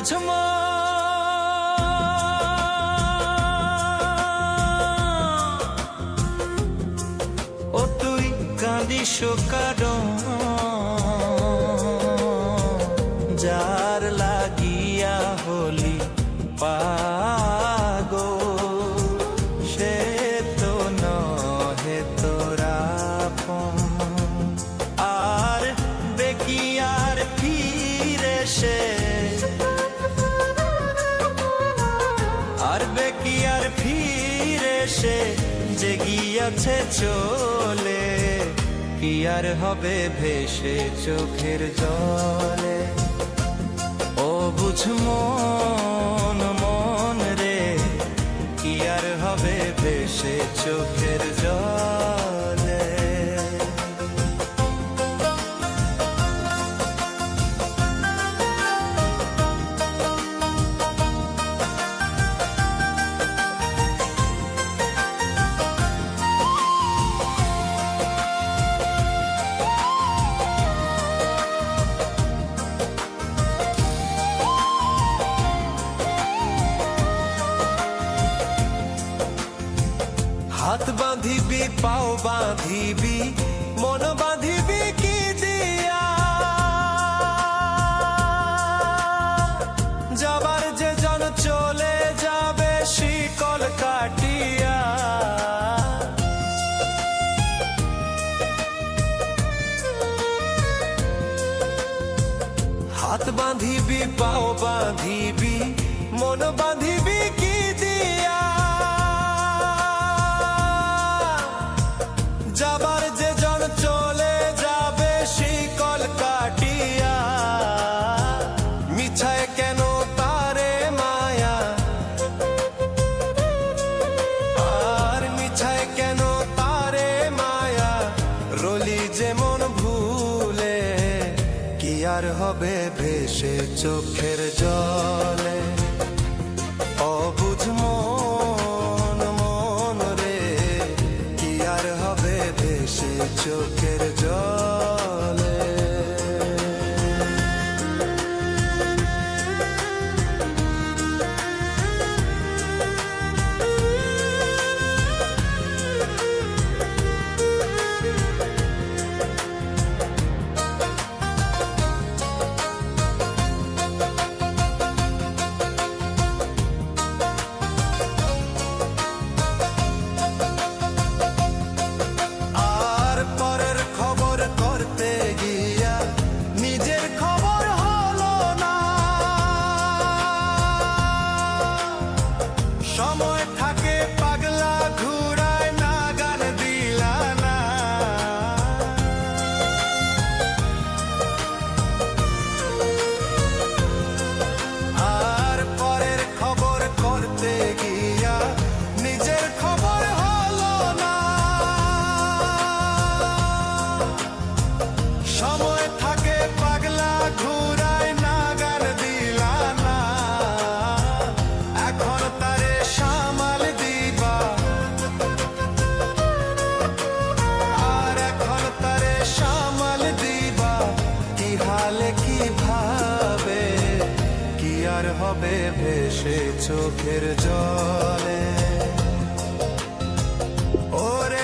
বুঝমা ও তুই কাঁদিস কারণ যার লাগিয়া হলি পাগল সে তো নহে তোরা আর বেকি আর ফিরে সে আর বেকি আর ফিরে সে যে গিয়াছে চলে কি আর হবে ভেসে চোখের জলে ও বুঝ মন মন রে কি আর হবে ভেসে চোখের জলে হাত বাঁধিবি পাও বাঁধিবি মন বাঁধিবি কি দিয়া যাবার যে জন চলে যাবে শিকল কাটিয়া হাত বাঁধিবি পাও বাঁধিবি মন বাঁধিবি কি দিয়া যাবার যে জন চলে যাবে শিকল কাটিয়া মিছায় কেন তারে মায়া আর মিছায় কেন তারে মায়া রলি যেমন ভুলে কি আর হবে ভেসে চোখের জলে অবুঝ মন মন রে কি আর হবে ভেসে চোখের জলে সময় থাকে পাগলা ঘুরায় না গান দিলা না আর পরের খবর করতে গিয়া নিজের খবর হলো না সময় থাকে পাগলা ঘুরায় না গান দিলা না এখন তারে সামাল দিবা আর এখন তারে সামাল দিবা কি হালে কি ভাবে কি আর হবে ভেসে চোখের জলে ওরে